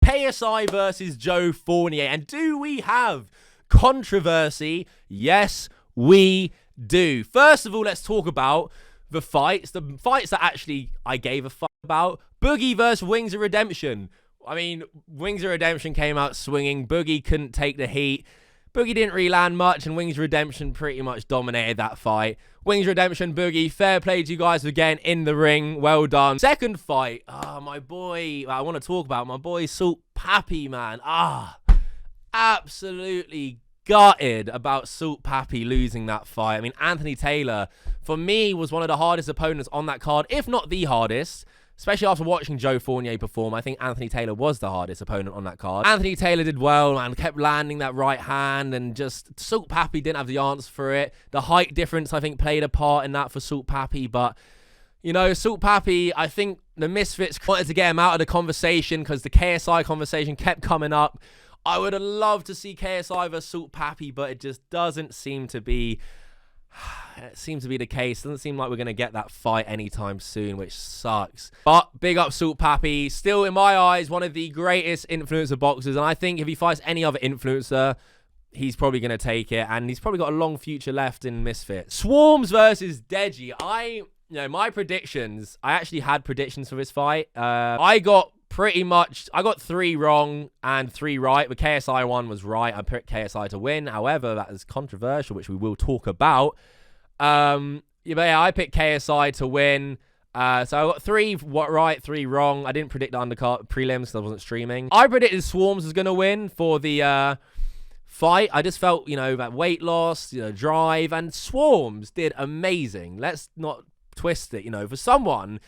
KSI versus Joe Fournier. And do we have controversy? Yes, we do. First of all, let's talk about the fights. The fights that actually I gave a fuck about. Boogie versus Wings of Redemption. I mean, Wings of Redemption came out swinging. Boogie couldn't take the heat. Boogie didn't really land much, and Wings of Redemption pretty much dominated that fight. Wings of Redemption, Boogie, fair play to you guys for getting in the ring. Well done. Second fight, my boy, I want to talk about my boy Salt Pappy, man. Absolutely gutted about Salt Pappy losing that fight. I mean, Anthony Taylor, for me, was one of the hardest opponents on that card, if not the hardest. Especially after watching Joe Fournier perform, I think Anthony Taylor was the hardest opponent on that card. Anthony Taylor did well and kept landing that right hand, and just Salt Pappy didn't have the answer for it. The height difference, I think, played a part in that for Salt Pappy. But, you know, Salt Pappy, I think the Misfits wanted to get him out of the conversation because the KSI conversation kept coming up. I would have loved to see KSI versus Salt Pappy, but it just doesn't seem to be... It seems to be the case. Doesn't seem like we're going to get that fight anytime soon, which sucks. But big up Salt Pappy. Still, in my eyes, one of the greatest influencer boxers. And I think if he fights any other influencer, he's probably going to take it. And he's probably got a long future left in Misfits. Swarms versus Deji. My predictions, I actually had predictions for this fight. I got 3 wrong and 3 right. The KSI one was right. I picked KSI to win. However, that is controversial, which we will talk about. I picked KSI to win. So I got 3 right, 3 wrong. I didn't predict the undercard prelims because I wasn't streaming. I predicted Swarms was going to win for the fight. I just felt, that weight loss, drive, and Swarms did amazing. Let's not twist it, for someone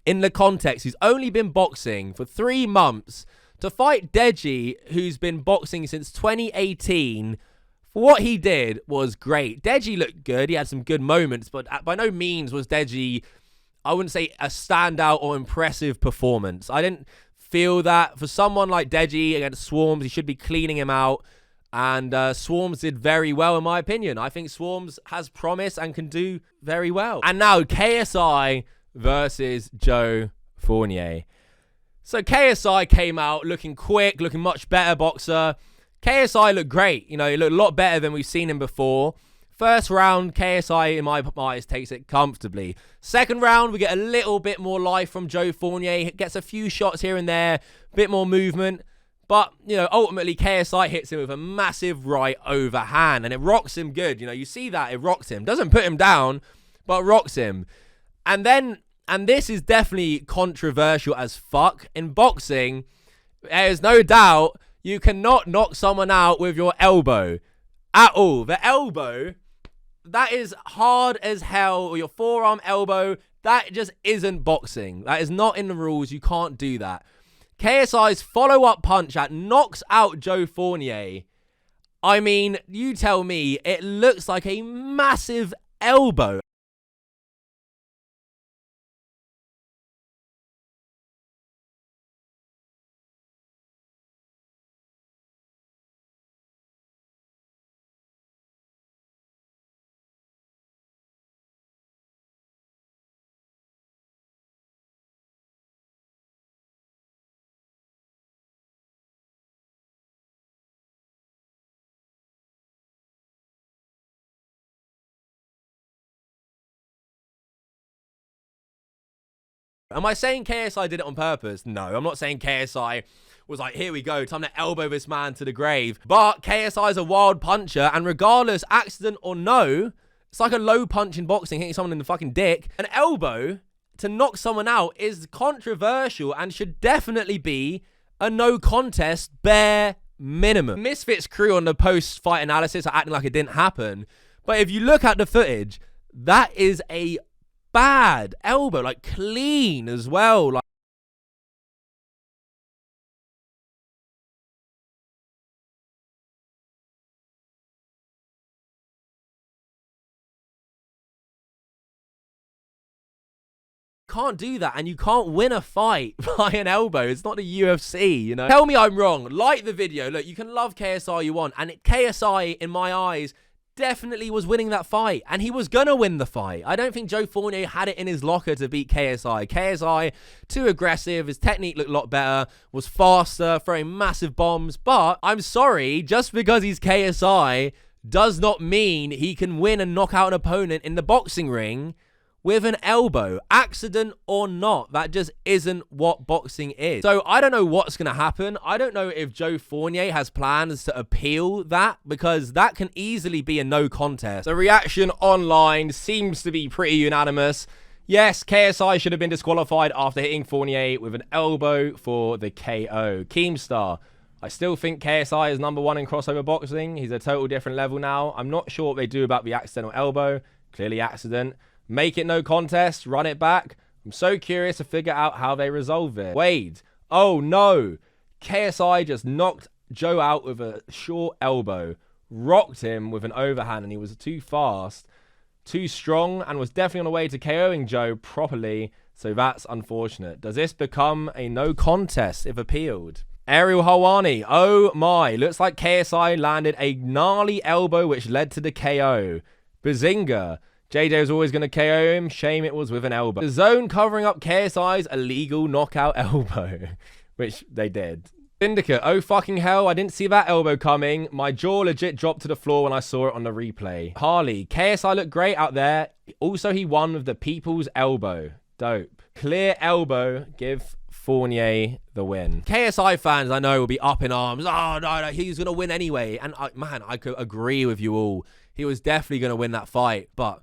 in the context who's only been boxing for 3 months to fight Deji, who's been boxing since 2018. What he did was great. Deji looked good. He had some good moments, but by no means was Deji, I wouldn't say a standout or impressive performance. I didn't feel that. For someone like Deji against Swarms, he should be cleaning him out. And Swarms did very well, in my opinion. I think Swarms has promise and can do very well. And now KSI versus Joe Fournier. So KSI came out looking quick, looking much better boxer. KSI looked great. He looked a lot better than we've seen him before. First round, KSI, in my eyes, takes it comfortably. Second round, we get a little bit more life from Joe Fournier. He gets a few shots here and there, a bit more movement. But, ultimately, KSI hits him with a massive right overhand, and it rocks him good. You see that, it rocks him. Doesn't put him down, but rocks him. And this is definitely controversial as fuck. In boxing, there's no doubt you cannot knock someone out with your elbow at all. The elbow, that is hard as hell. Or your forearm elbow, that just isn't boxing. That is not in the rules. You can't do that. KSI's follow-up punch that knocks out Joe Fournier. I mean, you tell me, it looks like a massive elbow. Am I saying KSI did it on purpose? No, I'm not saying KSI was like, here we go, time to elbow this man to the grave. But KSI is a wild puncher, and regardless, accident or no, it's like a low punch in boxing, hitting someone in the fucking dick. An elbow to knock someone out is controversial and should definitely be a no contest, bare minimum. Misfits crew on the post-fight analysis are acting like it didn't happen. But if you look at the footage, that is a bad elbow, like clean as well. Like, can't do that, and you can't win a fight by an elbow. It's not the UFC, Tell me I'm wrong. Like the video. Look, you can love KSI you want, and KSI, in my eyes, definitely was winning that fight, and he was gonna win the fight. I don't think Joe Fournier had it in his locker to beat KSI. KSI, too aggressive, his technique looked a lot better, was faster, throwing massive bombs, but I'm sorry, just because he's KSI does not mean he can win and knock out an opponent in the boxing ring with an elbow, accident or not. That just isn't what boxing is. So I don't know what's going to happen. I don't know if Joe Fournier has plans to appeal that, because that can easily be a no contest. The reaction online seems to be pretty unanimous. Yes, KSI should have been disqualified after hitting Fournier with an elbow for the KO. Keemstar, I still think KSI is #1 in crossover boxing. He's a total different level now. I'm not sure what they do about the accidental elbow. Clearly accident. Make it no contest, run it back. I'm so curious to figure out how they resolve it. Wade, oh no. KSI just knocked Joe out with a short elbow, rocked him with an overhand, and he was too fast, too strong, and was definitely on the way to KOing Joe properly, so that's unfortunate. Does this become a no contest if appealed? Ariel Hawani, oh my, looks like KSI landed a gnarly elbow which led to the KO. Bazinga. JJ was always going to KO him. Shame it was with an elbow. The zone covering up KSI's illegal knockout elbow, which they did. Syndicate, oh fucking hell, I didn't see that elbow coming. My jaw legit dropped to the floor when I saw it on the replay. Harley, KSI looked great out there. Also, he won with the people's elbow. Dope. Clear elbow, give Fournier the win. KSI fans, I know, will be up in arms. Oh, no, he's going to win anyway. And, man, I could agree with you all. He was definitely going to win that fight, but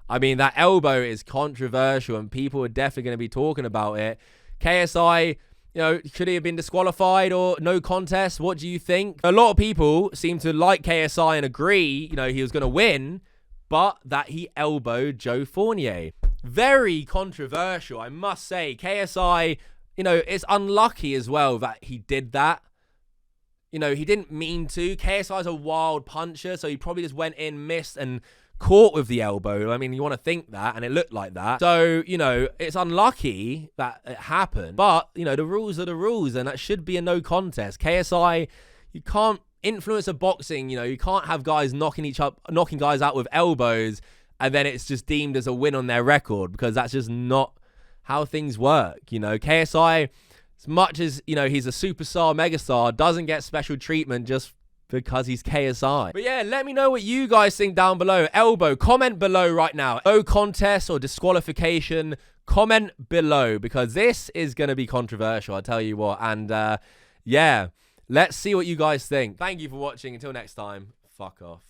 I mean, that elbow is controversial and people are definitely going to be talking about it. KSI, you know, should he have been disqualified or no contest? What do you think? A lot of people seem to like KSI and agree, you know, he was going to win, but that he elbowed Joe Fournier. Very controversial, I must say. KSI, you know, it's unlucky as well that he did that. You know, he didn't mean to. KSI's a wild puncher, so he probably just went in, missed, and caught with the elbow. I mean, you want to think that, and it looked like that. So, you know, it's unlucky that it happened. But, you know, the rules are the rules, and that should be a no contest. KSI, you can't influence a boxing, you know, you can't have guys knocking guys out with elbows, and then it's just deemed as a win on their record, because that's just not how things work. You know, KSI, as much as, you know, he's a superstar, megastar, doesn't get special treatment just because he's KSI. But yeah, let me know what you guys think down below. Elbow, comment below right now. No contest or disqualification, comment below, because this is going to be controversial, I'll tell you what. And yeah, let's see what you guys think. Thank you for watching. Until next time, fuck off.